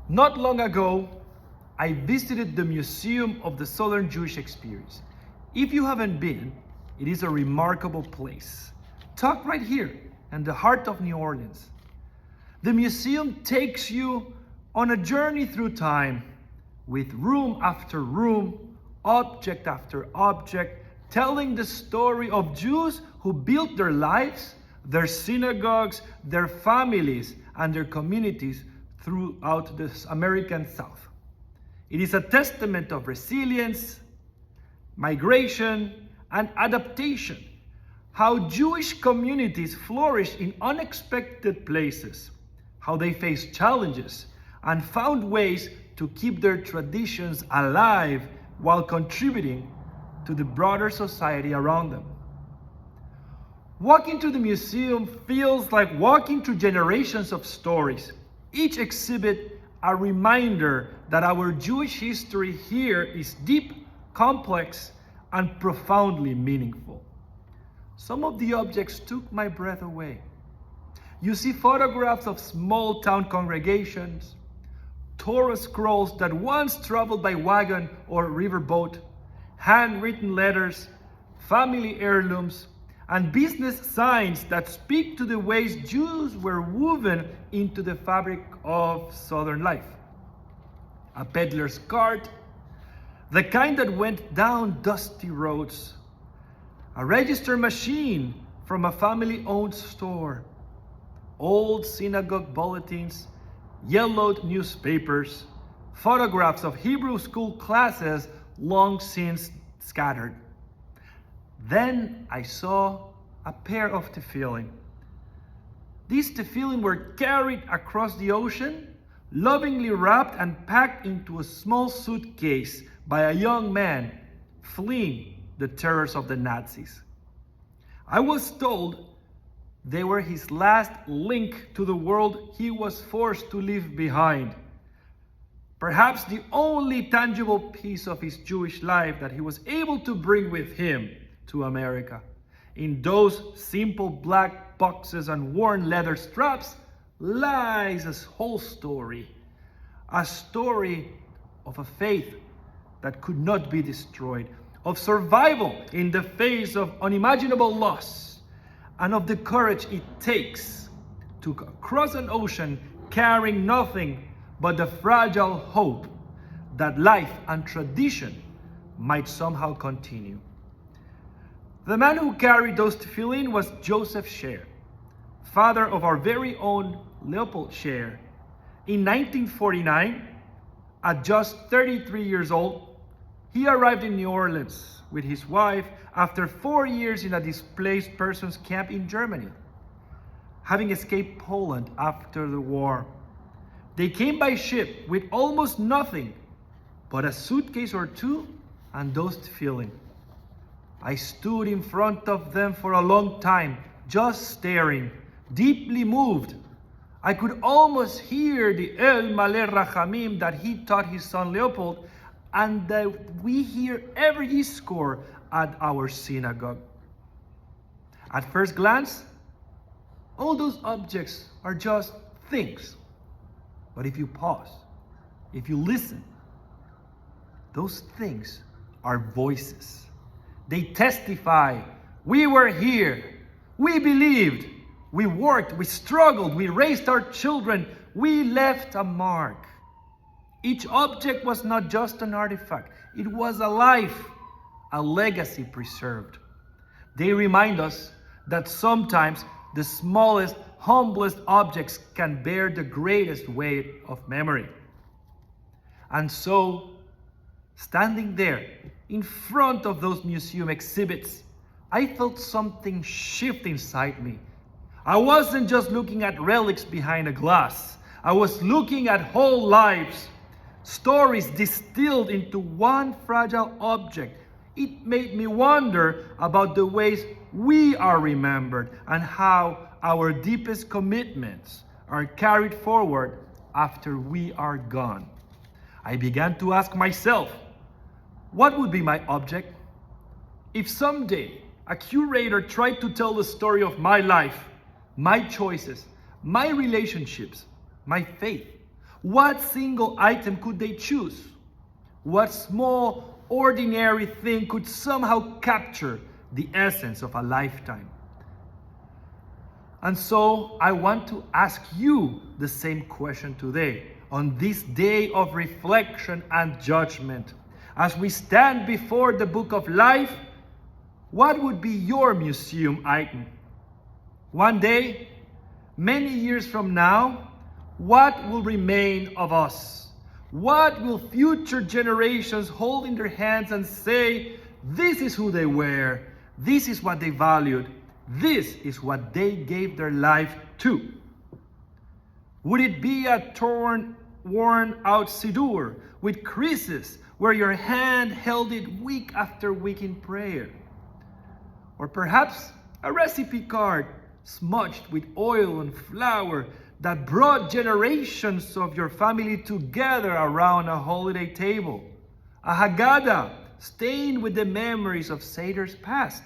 Not long ago, I visited the Museum of the Southern Jewish Experience. If you haven't been, it is a remarkable place. Tucked right here in the heart of New Orleans. The museum takes you on a journey through time, with room after room, object after object, telling the story of Jews who built their lives, their synagogues, their families, and their communities throughout the American South. It is a testament of resilience, migration, and adaptation, how Jewish communities flourish in unexpected places, how they faced challenges and found ways to keep their traditions alive while contributing to the broader society around them. Walking to the museum feels like walking through generations of stories, each exhibit a reminder that our Jewish history here is deep, complex, and profoundly meaningful. Some of the objects took my breath away. You see photographs of small town congregations, Torah scrolls that once traveled by wagon or riverboat, handwritten letters, family heirlooms, and business signs that speak to the ways Jews were woven into the fabric of Southern life. A peddler's cart, the kind that went down dusty roads, a register machine from a family-owned store, old synagogue bulletins, yellowed newspapers, photographs of Hebrew school classes long since scattered. Then I saw a pair of tefillin. These tefillin were carried across the ocean, lovingly wrapped and packed into a small suitcase by a young man fleeing the terrors of the Nazis. I was told they were his last link to the world he was forced to leave behind. Perhaps the only tangible piece of his Jewish life that he was able to bring with him to America. In those simple black boxes and worn leather straps lies a whole story. A story of a faith that could not be destroyed, of survival in the face of unimaginable loss, and of the courage it takes to cross an ocean carrying nothing but the fragile hope that life and tradition might somehow continue. The man who carried those tefillin was Joseph Shir, father of our very own Leopold Shir. In 1949, at just 33 years old, he arrived in New Orleans with his wife after 4 years in a displaced persons camp in Germany, having escaped Poland after the war. They came by ship with almost nothing but a suitcase or two and those tefillin. I stood in front of them for a long time, just staring, deeply moved. I could almost hear the El Maleh Rachamim that he taught his son Leopold, and that we hear every discourse at our synagogue. At first glance, all those objects are just things. But if you pause, if you listen, those things are voices. They testify, we were here, we believed, we worked, we struggled, we raised our children, we left a mark. Each object was not just an artifact, it was a life, a legacy preserved. They remind us that sometimes the smallest, humblest objects can bear the greatest weight of memory. And so, standing there in front of those museum exhibits, I felt something shift inside me. I wasn't just looking at relics behind a glass. I was looking at whole lives, stories distilled into one fragile object. It made me wonder about the ways we are remembered and how our deepest commitments are carried forward after we are gone. I began to ask myself, what would be my object? If someday a curator tried to tell the story of my life, my choices, my relationships, my faith, What single item could they choose? What small, ordinary thing could somehow capture the essence of a lifetime? And so I want to ask you the same question today, on this day of reflection and judgment. As we stand before the book of life, what would be your museum item? One day, many years from now, what will remain of us? What will future generations hold in their hands and say, this is who they were, this is what they valued, this is what they gave their life to? Would it be a torn, worn out siddur with creases where your hand held it week after week in prayer? Or perhaps a recipe card smudged with oil and flour that brought generations of your family together around a holiday table. A Haggadah stained with the memories of Seder's past.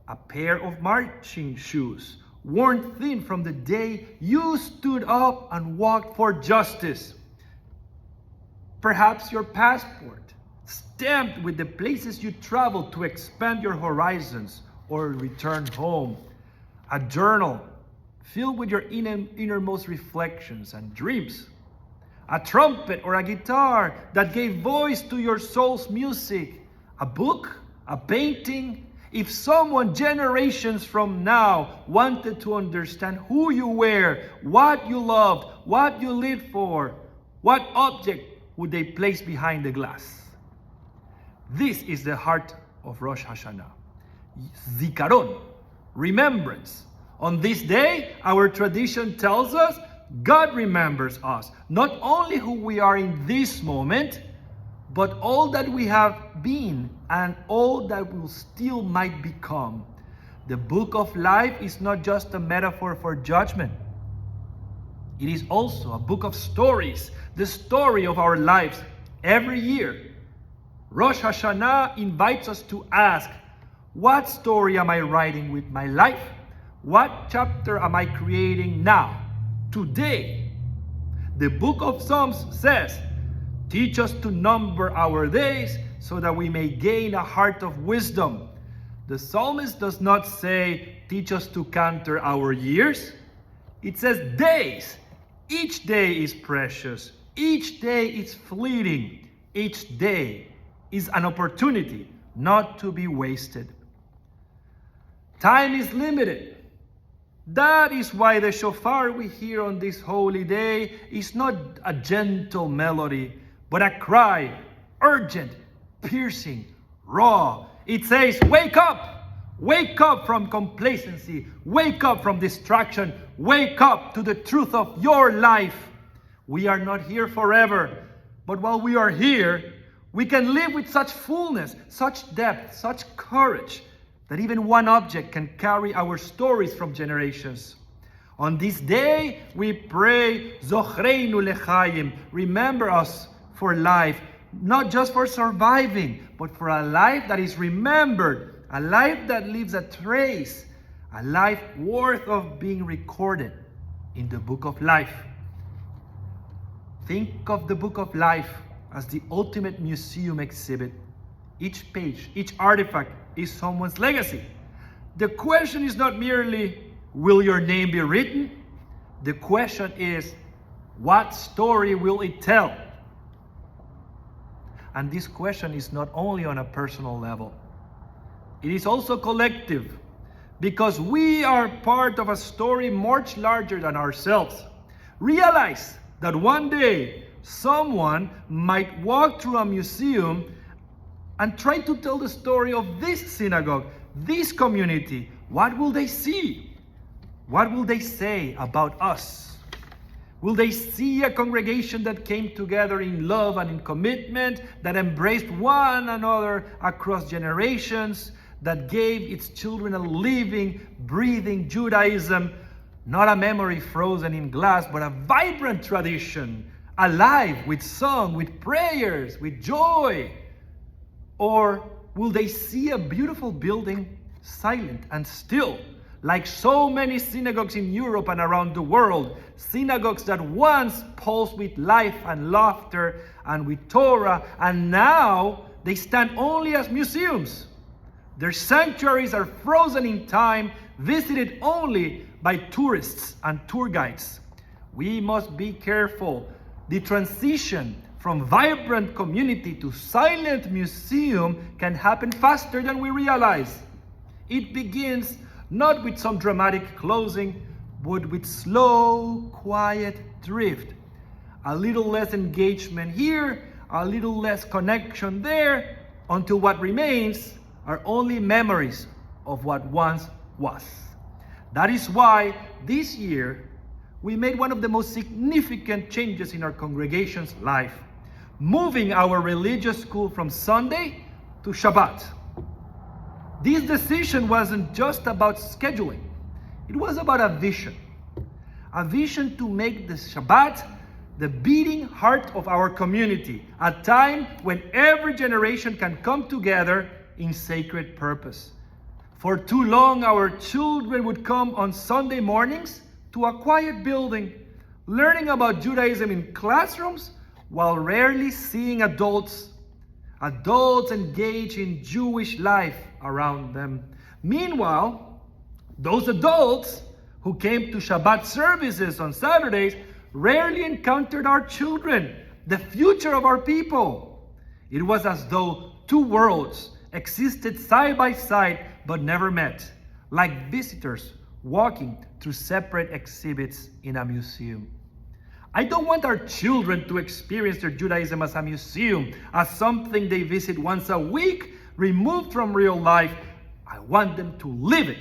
A pair of marching shoes worn thin from the day you stood up and walked for justice. Perhaps your passport, stamped with the places you traveled to expand your horizons or return home. A journal filled with your innermost reflections and dreams. A trumpet or a guitar that gave voice to your soul's music. A book, a painting. If someone generations from now wanted to understand who you were, what you loved, what you lived for, what object would they place behind the glass? This is the heart of Rosh Hashanah. Zikaron, remembrance. On this day, our tradition tells us God remembers us, not only who we are in this moment, but all that we have been and all that we still might become. The book of life is not just a metaphor for judgment. It is also a book of stories, the story of our lives. Every year, Rosh Hashanah invites us to ask, what story am I writing with my life? What chapter am I creating now, today? The book of Psalms says, teach us to number our days so that we may gain a heart of wisdom. The psalmist does not say, teach us to counter our years. It says days. Each day is precious. Each day is fleeting. Each day is an opportunity not to be wasted. Time is limited. That is why the shofar we hear on this holy day is not a gentle melody, but a cry, urgent, piercing, raw. It says, wake up! Wake up from complacency. Wake up from distraction. Wake up to the truth of your life. We are not here forever, but while we are here, we can live with such fullness, such depth, such courage, that even one object can carry our stories from generations. On this day, we pray, Zochreinu lechayim, remember us for life, not just for surviving, but for a life that is remembered, a life that leaves a trace, a life worth of being recorded in the book of life. Think of the book of life as the ultimate museum exhibit. Each page, each artifact is someone's legacy. The question is not merely, will your name be written? The question is, what story will it tell? And this question is not only on a personal level. It is also collective, because we are part of a story much larger than ourselves. Realize that one day, someone might walk through a museum and try to tell the story of this synagogue, this community. What will they see? What will they say about us? Will they see a congregation that came together in love and in commitment, that embraced one another across generations, that gave its children a living, breathing Judaism, not a memory frozen in glass, but a vibrant tradition, alive with song, with prayers, with joy? Or will they see a beautiful building, silent and still, Like so many synagogues in Europe and around the world, synagogues that once pulsed with life and laughter and with Torah, and now they stand only as museums. Their sanctuaries are frozen in time, visited only by tourists and tour guides. We must be careful. The transition from vibrant community to silent museum can happen faster than we realize. It begins not with some dramatic closing, but with slow, quiet drift. A little less engagement here, a little less connection there, until what remains are only memories of what once was. That is why this year we made one of the most significant changes in our congregation's life, moving our religious school from Sunday to Shabbat. This decision wasn't just about scheduling. It was about a vision to make the Shabbat the beating heart of our community, a time when every generation can come together in sacred purpose. For too long, our children would come on Sunday mornings to a quiet building, learning about Judaism in classrooms while rarely seeing adults engage in Jewish life around them. Meanwhile, those adults who came to Shabbat services on Saturdays rarely encountered our children, the future of our people. It was as though two worlds existed side by side but never met, like visitors walking through separate exhibits in a museum. I don't want our children to experience their Judaism as a museum, as something they visit once a week, removed from real life. I want them to live it,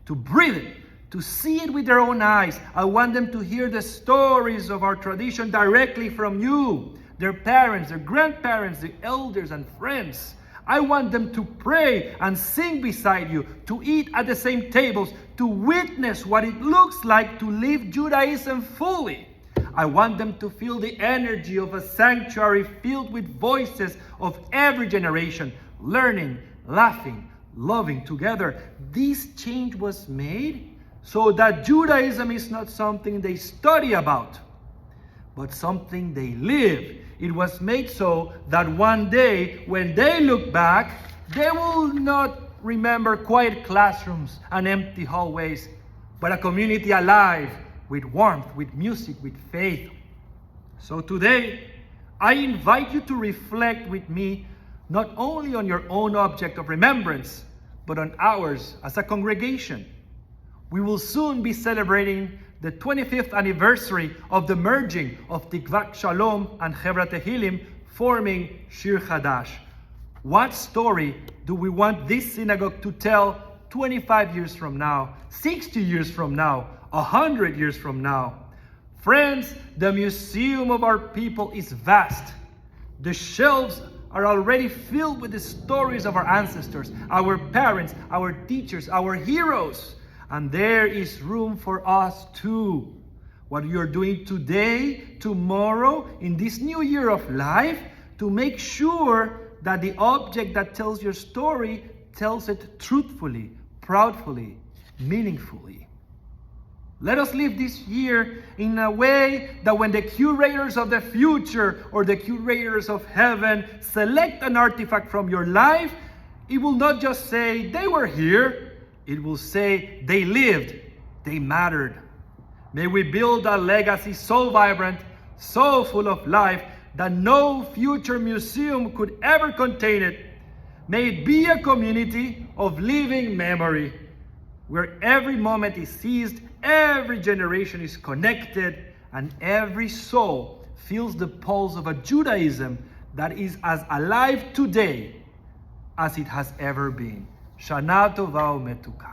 to breathe it, to see it with their own eyes. I want them to hear the stories of our tradition directly from you, their parents, their grandparents, the elders and friends. I want them to pray and sing beside you, to eat at the same tables, to witness what it looks like to live Judaism fully. I want them to feel the energy of a sanctuary filled with voices of every generation, learning, laughing, loving together. This change was made so that Judaism is not something they study about, but something they live. It was made so that one day, when they look back, they will not remember quiet classrooms and empty hallways, but a community alive, with warmth, with music, with faith. So today, I invite you to reflect with me not only on your own object of remembrance, but on ours as a congregation. We will soon be celebrating the 25th anniversary of the merging of Tikvat Shalom and Chevra Tehillim, forming Shir Chadash. What story do we want this synagogue to tell 25 years from now, 60 years from now, 100 years from now? Friends, the museum of our people is vast. The shelves are already filled with the stories of our ancestors, our parents, our teachers, our heroes. And there is room for us too. What you're doing today, tomorrow, in this new year of life, to make sure that the object that tells your story tells it truthfully, proudly, meaningfully. Let us live this year in a way that when the curators of the future or the curators of heaven select an artifact from your life, it will not just say they were here. It will say they lived, they mattered. May we build a legacy so vibrant, so full of life, that no future museum could ever contain it. May it be a community of living memory, where every moment is seized, every generation is connected, and every soul feels the pulse of a Judaism that is as alive today as it has ever been. Shana Tova u'Metuka.